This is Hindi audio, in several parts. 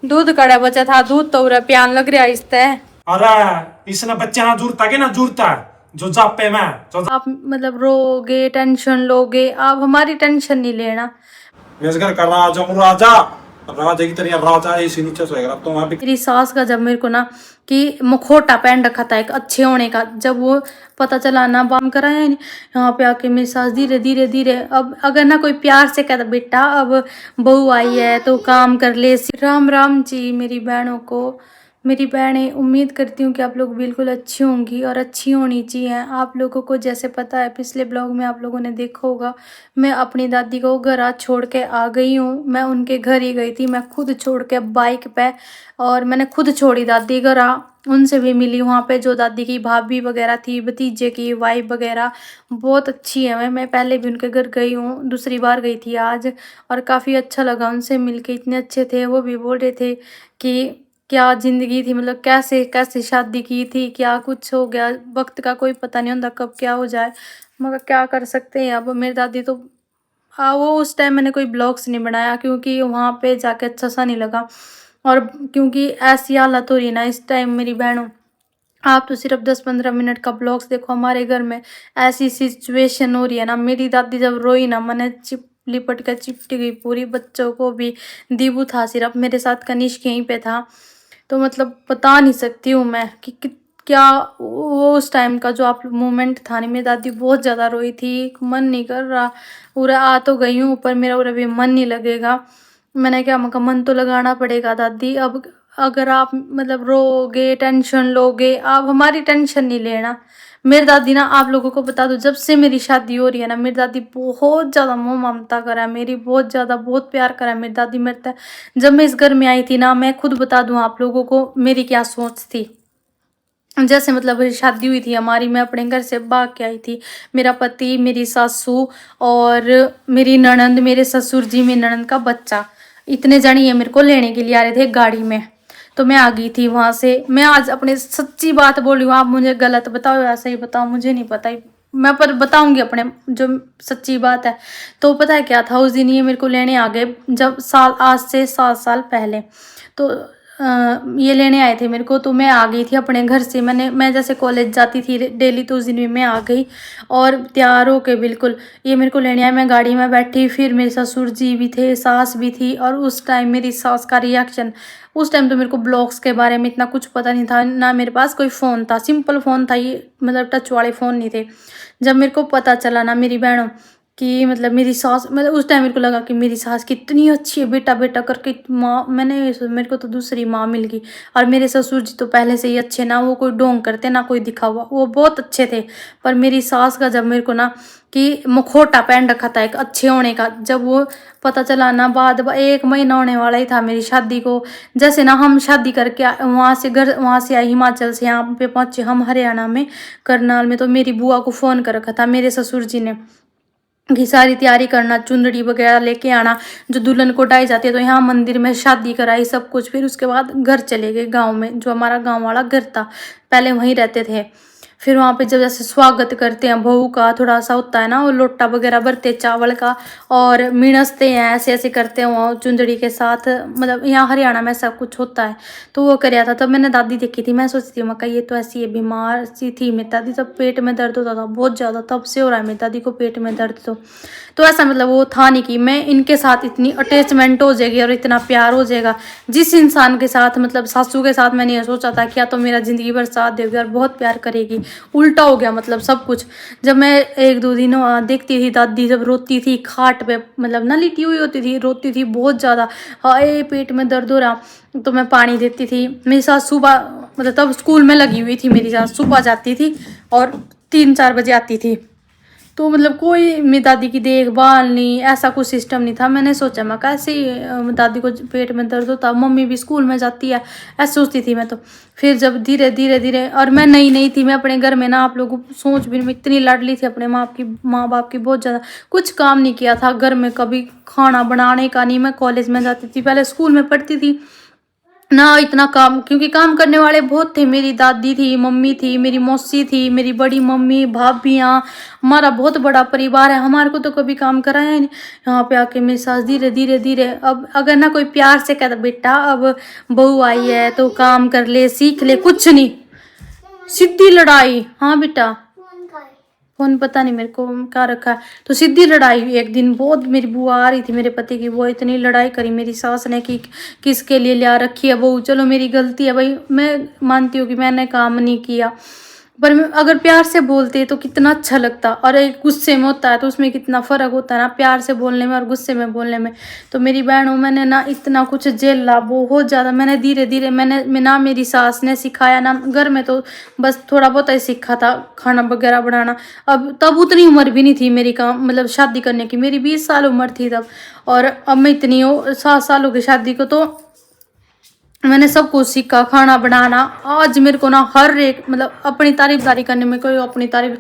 दूध कड़ा बचा था, दूध तो उरा प्यान लग रहा इससे। अरे इसने बच्चे ना जुड़ता के ना जुड़ता जो जापे में जो आप मतलब रोगे, टेंशन लोगे, आप हमारी टेंशन नहीं लेना। इस घर का राजा हूँ राजा। राजा की तरह राजा इसी नीचे सोएगा तो वहां भी। मेरी सास का जब मेरे को ना कि मुखौटा पहन रखा था एक अच्छे होने का, जब वो पता चला ना बाम कराया नहीं, यहाँ पे आके मेरी सास धीरे धीरे धीरे, अब अगर ना कोई प्यार से कहता बेटा अब बहू आई है तो काम कर ले। राम राम जी मेरी बहनों को। मेरी बहनें, उम्मीद करती हूँ कि आप लोग बिल्कुल अच्छी होंगी और अच्छी होनी चाहिए। आप लोगों को जैसे पता है, पिछले ब्लॉग में आप लोगों ने देखा होगा, मैं अपनी दादी को घर आज छोड़ के आ गई हूँ। मैं उनके घर ही गई थी, मैं खुद छोड़ के बाइक पे, और मैंने खुद छोड़ी दादी घर आ। उनसे भी मिली वहाँ पे, जो दादी की भाभी वगैरह थी, भतीजे की वाइफ वगैरह, बहुत अच्छी है। मैं पहले भी उनके घर गई हूँ, दूसरी बार गई थी आज, और काफ़ी अच्छा लगा उनसे मिलके, इतने अच्छे थे। वो भी बोल रहे थे कि क्या ज़िंदगी थी, मतलब कैसे कैसे शादी की थी, क्या कुछ हो गया, वक्त का कोई पता नहीं होता कब क्या हो जाए, मगर क्या कर सकते हैं। अब मेरी दादी तो वो उस टाइम मैंने कोई ब्लॉग्स नहीं बनाया क्योंकि वहाँ पे जाके अच्छा सा नहीं लगा, और क्योंकि ऐसी हालत हो रही है ना इस टाइम मेरी बहनों, आप तो सिर्फ 10-15 मिनट का ब्लॉग्स देखो, हमारे घर में ऐसी सिचुएशन हो रही है ना। मेरी दादी जब रोई ना, मैंने लिपट कर चिपटी गई पूरी, बच्चों को भी। दीबू था सिर्फ मेरे साथ, कनिष्क यहीं पे था। तो मतलब बता नहीं सकती हूँ मैं कि क्या वो उस टाइम का जो आप मोमेंट था नहीं। मेरी दादी बहुत ज़्यादा रोई थी, मन नहीं कर रहा। उरा आ तो गई हूँ, पर मेरा उरा भी मन नहीं लगेगा। मैंने क्या मका, मन तो लगाना पड़ेगा दादी। अब अगर आप मतलब रोगे, टेंशन लोगे, आप हमारी टेंशन नहीं लेना। मेरी दादी ना, आप लोगों को बता दो, जब से मेरी शादी हो रही है ना, मेरी दादी बहुत ज़्यादा मोह ममता करा है मेरी, बहुत ज़्यादा, बहुत प्यार करा है मेरी दादी मेरे तक। जब मैं इस घर में आई थी ना, मैं खुद बता दूं आप लोगों को मेरी क्या सोच थी। जैसे मतलब मेरी शादी हुई थी हमारी, मैं अपने घर से भाग के आई थी। मेरा पति, मेरी सासू और मेरी ननंद, मेरे ससुर जी, मेरी ननंद का बच्चा, इतने जने ये मेरे को लेने के लिए आ रहे थे गाड़ी में। तो मैं आ गई थी वहां से। मैं आज अपने सच्ची बात बोल रही हूँ, आप मुझे गलत बताओ या सही बताओ मुझे नहीं पता, मैं पर बताऊंगी अपने जो सच्ची बात है। तो पता है क्या था, उस दिन ये मेरे को लेने आ गए, जब साल आज से 7 साल पहले। तो ये लेने आए थे मेरे को, तो मैं आ गई थी अपने घर से। मैं जैसे कॉलेज जाती थी डेली, तो उस दिन भी मैं आ गई और तैयार होके बिल्कुल। ये मेरे को लेने आए, मैं गाड़ी में बैठी, फिर मेरे ससुर जी भी थे, सास भी थी। और उस टाइम मेरी सास का रिएक्शन, उस टाइम तो मेरे को ब्लॉग्स के बारे में इतना कुछ पता नहीं था ना, मेरे पास कोई फ़ोन था, सिंपल फ़ोन था ये, मतलब टच वाले फ़ोन नहीं थे। जब मेरे को पता चला ना मेरी बहनों कि मतलब मेरी सास, मतलब उस टाइम मेरे को लगा कि मेरी सास कितनी अच्छी है, बेटा बेटा करके माँ, मेरे को तो दूसरी माँ मिल गई। और मेरे ससुर जी तो पहले से ही अच्छे ना, वो कोई ढोंग करते ना कोई दिखावा, वो बहुत अच्छे थे। पर मेरी सास का जब मेरे को ना कि मुखौटा पहन रखा था एक अच्छे होने का, जब वो पता चला ना, बाद 1 महीना होने वाला ही था मेरी शादी को। जैसे ना हम शादी करके वहाँ से आए हिमाचल से, यहाँ पे पहुँचे हम हरियाणा में, करनाल में। तो मेरी बुआ को फ़ोन कर रखा था मेरे ससुर जी ने कि सारी तैयारी करना, चुंदड़ी वगैरह लेके आना, जो दुल्हन को डाई जाती है। तो यहाँ मंदिर में शादी कराई सब कुछ, फिर उसके बाद घर चले गए गांव में, जो हमारा गांव वाला घर था, पहले वहीं रहते थे। फिर वहाँ पे जब जैसे स्वागत करते हैं बहू का, थोड़ा सा होता है ना, वो लोटा वगैरह भरते चावल का, और मिणसते हैं, ऐसे ऐसे करते हैं वो चुंदड़ी के साथ। मतलब यहाँ हरियाणा में सब कुछ होता है। तो वो कराया था। तब मैंने दादी देखी थी, मैं सोचती हूँ मक्का ये तो ऐसी है, बीमार सी थी मेरी दादी। तब पेट में दर्द होता था बहुत ज़्यादा, तब से हो रहा है मेरी दादी को पेट में दर्द। तो ऐसा मतलब वो था नहीं कि मैं इनके साथ इतनी अटैचमेंट हो जाएगी और इतना प्यार हो जाएगा। जिस इंसान के साथ, मतलब सासू के साथ मैंने ये सोचा था क्या तो मेरा ज़िंदगी भर साथ देगी और बहुत प्यार करेगी, उल्टा हो गया मतलब सब कुछ। जब मैं 1-2 दिन देखती थी दादी जब रोती थी खाट पे, मतलब ना लिटी हुई होती थी, रोती थी बहुत ज़्यादा, हाय पेट में दर्द हो रहा, तो मैं पानी देती थी। मेरी सास सुबह, मतलब तब स्कूल में लगी हुई थी मेरी सास, सुबह जाती थी और 3-4 बजे आती थी। तो मतलब कोई मेरी दादी की देखभाल नहीं, ऐसा कुछ सिस्टम नहीं था। मैंने सोचा मैं कैसे दादी को पेट में दर्द होता, मम्मी भी स्कूल में जाती है, ऐसे सोचती थी मैं तो। फिर जब धीरे धीरे धीरे, और मैं नई नई थी, मैं अपने घर में ना, आप लोगों को सोच भी, मैं इतनी लाडली थी अपने माँ बाप की बहुत ज़्यादा। कुछ काम नहीं किया था घर में, कभी खाना बनाने का नहीं। मैं कॉलेज में जाती थी, पहले स्कूल में पढ़ती थी, ना इतना काम, क्योंकि काम करने वाले बहुत थे। मेरी दादी थी, मम्मी थी, मेरी मौसी थी, मेरी बड़ी मम्मी, भाभियाँ, हमारा बहुत बड़ा परिवार है। हमारे को तो कभी काम कराया ही नहीं। यहाँ पे आके मेरी सास धीरे धीरे धीरे, अब अगर ना कोई प्यार से कहता बेटा अब बहू आई है तो काम कर ले, सीख ले, कुछ नहीं, सीधी लड़ाई। हाँ बेटा, फोन पता नहीं मेरे को क्या रखा है, तो सीधी लड़ाई। एक दिन बहुत, मेरी बुआ आ रही थी मेरे पति की, वो इतनी लड़ाई करी मेरी सास ने कि किसके लिए लिया रखी है बहू। चलो मेरी गलती है भाई, मैं मानती हूँ कि मैंने काम नहीं किया, पर अगर प्यार से बोलते तो कितना अच्छा लगता। और एक गुस्से में होता है तो उसमें कितना फर्क होता है ना, प्यार से बोलने में और गुस्से में बोलने में। तो मेरी बहनों, मैंने ना इतना कुछ झेला, बहुत ज़्यादा। मैंने धीरे धीरे, मैंने ना मेरी सास ने सिखाया ना घर में, तो बस थोड़ा बहुत ही सीखा था खाना वगैरह बनाना। अब तब उतनी उम्र भी नहीं थी मेरी काम मतलब शादी करने की, मेरी 20 साल उम्र थी तब, और अब मैं इतनी हो 7 साल हो गई शादी को, तो मैंने सब कुछ सीखा खाना बनाना। आज मेरे को ना हर एक मतलब अपनी तारीफदारी करने में, कोई अपनी तारीफ,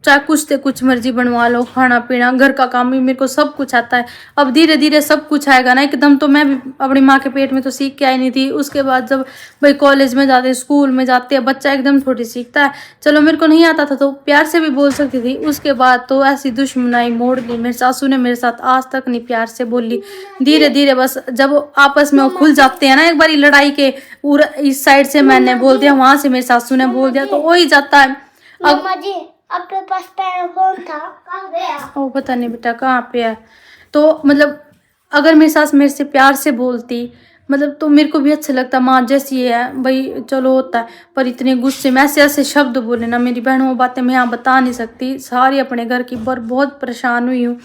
चाहे कुछ से कुछ मर्जी बनवा लो, खाना पीना घर का काम भी मेरे को सब कुछ आता है। अब धीरे धीरे सब कुछ आएगा ना, एकदम तो मैं भी अपनी माँ के पेट में तो सीख के आई नहीं थी। उसके बाद जब भाई कॉलेज में जाते, स्कूल में जाते हैं, बच्चा एकदम थोड़ी सीखता है। चलो मेरे को नहीं आता था तो प्यार से भी बोल सकती थी, उसके बाद तो ऐसी दुश्मनाई मोड़ ली। मेरी सासू ने मेरे साथ आज तक नहीं प्यार से बोली। धीरे धीरे बस जब आपस में वो खुल जाते हैं ना, एक बार लड़ाई के पूरा इस साइड से मैंने बोल दिया, वहां से मेरी सासू ने बोल दिया, तो हो ही जाता है। मम्मा जी आपके पास फोन था, कहाँ गया? ओ पता नहीं बेटा कहाँ पे है। तो मतलब अगर मेरी सास मेरे से प्यार से बोलती मतलब, तो मेरे को भी अच्छा लगता। माँ जैसी है भाई, चलो होता है, पर इतने गुस्से में ऐसे ऐसे शब्द बोले ना मेरी बहनों, वो बातें मैं यहाँ बता नहीं सकती। सारी अपने घर की बहुत परेशान हुई हूँ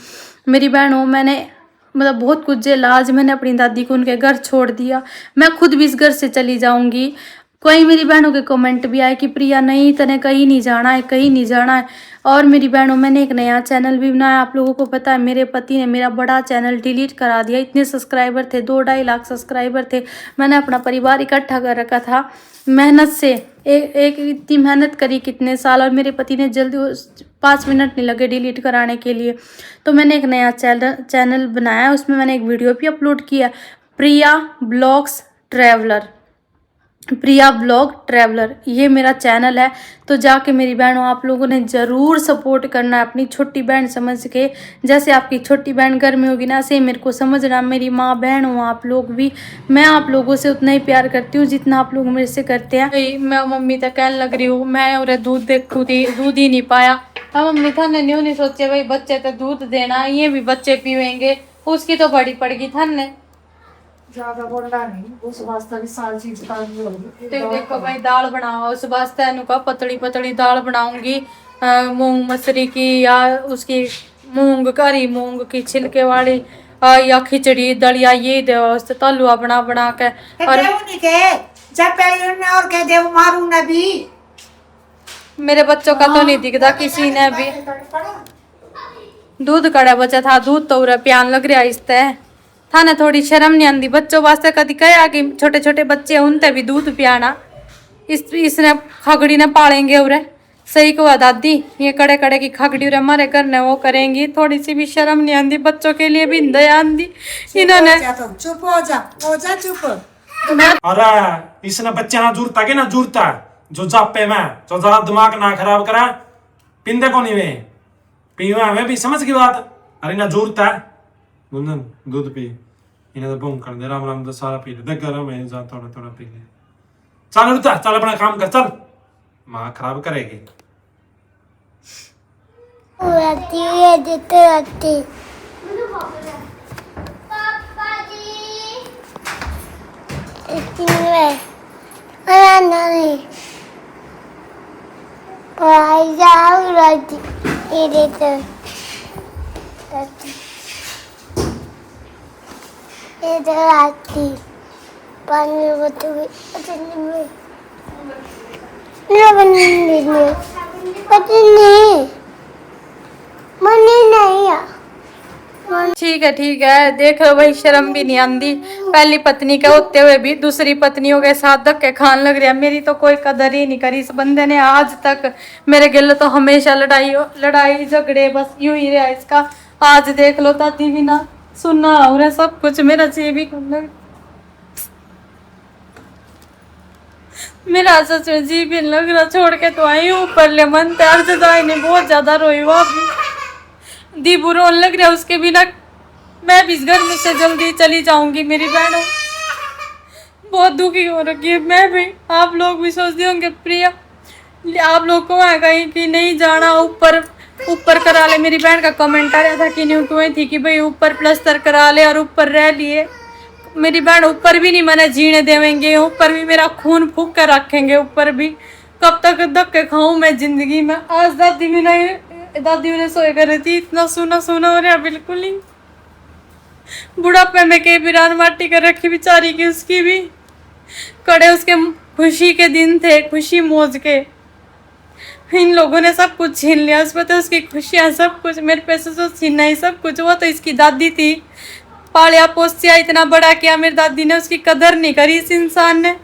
मेरी बहनों। मैंने मतलब बहुत कुछ झेला। आज मैंने अपनी दादी को उनके घर छोड़ दिया, मैं खुद भी इस घर से चली जाऊंगी। कोई मेरी बहनों के कमेंट भी आए कि प्रिया नहीं, तने कहीं नहीं जाना है, कहीं नहीं जाना है। और मेरी बहनों, मैंने एक नया चैनल भी बनाया। आप लोगों को पता है मेरे पति ने मेरा बड़ा चैनल डिलीट करा दिया। इतने सब्सक्राइबर थे, 2-2.5 लाख सब्सक्राइबर थे। मैंने अपना परिवार इकट्ठा कर रखा था मेहनत से, एक इतनी मेहनत करी कितने साल, और मेरे पति ने जल्दी 5 मिनट नहीं लगे डिलीट कराने के लिए। तो मैंने एक नया चैनल बनाया, उसमें मैंने एक वीडियो भी अपलोड किया, प्रिया ब्लॉग्स ट्रैवलर, प्रिया ब्लॉग ट्रैवलर, ये मेरा चैनल है। तो जाके मेरी बहनों आप लोगों ने ज़रूर सपोर्ट करना है, अपनी छोटी बहन समझ के। जैसे आपकी छोटी बहन घर में होगी ना, ऐसे मेरे को समझना, मेरी माँ बहन हो आप लोग भी। मैं आप लोगों से उतना ही प्यार करती हूँ जितना आप लोग मेरे से करते हैं। मैं मम्मी तक कहने लग रही हूँ, मैं और दूध देखूँ थी, दूध ही नहीं पाया। अब मम्मी था नहीं सोचे भाई बच्चे तो दूध देना, ये भी बच्चे पीवेंगे, उसकी तो बड़ी पड़गी था ने। ज्यादा बोलना नहीं, उस वास्ते भी सारी चीज करनी होगी। तो देखो भाई दाल बनाओ, उस वास्ते इनको पतली पतली दाल बनाऊंगी, मूंग मसरी की, या उसकी मूंग करी मूंग की छिलके वाली, या खिचड़ी दलिया, ये दो तलुआ बना बना के। और जब पहले और कह दे मारू ना भी, मेरे बच्चों का तो नहीं दिखता किसी ने भी। दूध कड़ा बचा था, दूध तो उरा प्यान लग रहा इसते थाने, थोड़ी शर्म नहीं आती बच्चों वास्ते। कभी कहा कि छोटे छोटे बच्चे उनते भी दूध पियाना, इसने खगड़ी ने पालेंगे उरे। सही को दादी, ये कड़े कड़े की खगड़ी उरे हमारे घर ने वो करेंगी, थोड़ी सी भी शर्म नहीं आती बच्चों के लिए भी दया आती इन्होंने। चुप हो जा चुप। अरे इसने बच्चे ना जुड़ता के ना जुड़ता, जो जापे में जो जरा दिमाग ना खराब करा, पिंदे को नहीं में पीवा में भी समझ की बात। अरे ना जुड़ता है गुंदन दूध पी, इन्हें तो बूम कर दे, राम राम तो सारा पी ले, देख गरम है जा थोड़ा थोड़ा पी ले। चल रुता, चल अपना काम कर, चल माँ खराब करेगी। पापा जी नहीं पढ़ाई जाओ राजी ये तो इधर आती पानी बोतल में पता नहीं मनी नहीं आ। ठीक है, देख लो भाई शर्म भी नहीं आती। पहली पत्नी के होते हुए भी दूसरी पत्नियों के साथ धक्के खान लग रहा। मेरी तो कोई कदर ही नहीं करी इस बंदे ने आज तक। मेरे गिल तो हमेशा लड़ाई झगड़े बस यूं ही रहा इसका। आज देख लो दादी भी ना सुनना हो रहा सब कुछ, मेरा से भी करना। मेरा सच में जी भी लग रहा, छोड़ के तो आई हूँ ऊपर ले मन तैयार से दाई ने बहुत ज्यादा रोई हुआ अभी। दीबू रोने लग रहा उसके बिना। मैं भी इस घर में से जल्दी चली जाऊंगी। मेरी बहनों बहुत दुखी हो रखी है। मैं भी, आप लोग भी सोचते होंगे प्रिया आप लोग को है कहीं कि नहीं जाना, ऊपर करा ले। मेरी बहन का कमेंट आ रहा था कि न्यू टू थी कि भाई ऊपर प्लस्तर करा ले और ऊपर रह लिए। मेरी बहन ऊपर भी नहीं मैंने जीने देवेंगे, ऊपर भी मेरा खून फूक कर रखेंगे। ऊपर भी कब तक धक्के खाऊं मैं जिंदगी में। आज दादी ने सोए कर रही थी, इतना सुना सुना हो रहा बिल्कुल ही। बुढ़ापे में के बिरान माटी कर रखी बेचारी की, उसकी भी कड़े उसके खुशी के दिन थे, खुशी मौज के। इन लोगों ने सब कुछ छीन लिया उस पर, तो उसकी खुशियाँ सब कुछ मेरे पैसे से छीना ही सब कुछ। वो तो इसकी दादी थी, पालिया पोसिया इतना बड़ा किया मेरी दादी ने, उसकी कदर नहीं करी इस इंसान ने।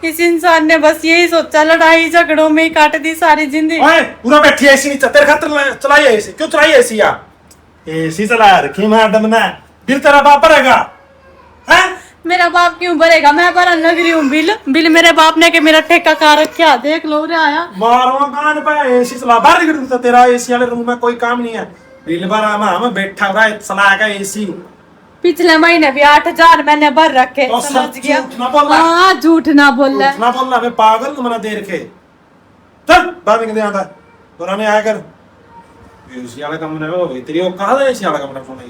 इस इंसान ने बस यही सोचा लड़ाई झगड़ों में ही काट दी सारी जिंदगी। ओए पूरा बैठी ऐसी नहीं तेरे खातर चलाई ऐसी क्यों चलाई ऐसी या ऐसी चला रखी मैडम ने। बिल तेरा बाप भरेगा हैं? मेरा बाप क्यों भरेगा? मैं भरा लग रही हूँ बिल मेरे बाप ने के मेरा ठेका का रखा, देख लो रे आया। मारो कान पे ऐसी चला बाहर निकल तो तेरा एसी वाले रूम में कोई काम नहीं है। बिल भरा मैं बैठा रहा चला का एसी। पिछले महीने भी 8,000 मैंने भर रखे। तो समझ सब गया? झूठ ना बोलना। हाँ झूठ ना बोल रहा। ना बोलना मैं पागल तुम ना देर के चल बाहर निकल आता दोरा ने आया कर। एसी वाला कमरा में हो गई तेरी औकात है एसी वाला कमरा फोन है।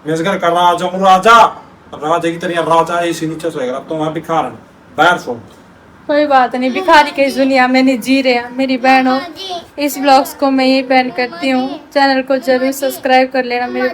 मैं इस घर का राजा हूँ राजा की तरह राजा एसी नीचे सोएगा तो वहां भिखारन बाहर सो। कोई बात नहीं, भिखारी की इस दुनिया में नहीं जी रहे मेरी बहनों। इस ब्लॉग्स को मैं यही बैन करती हूँ। चैनल को जरूर सब्सक्राइब कर लेना मेरे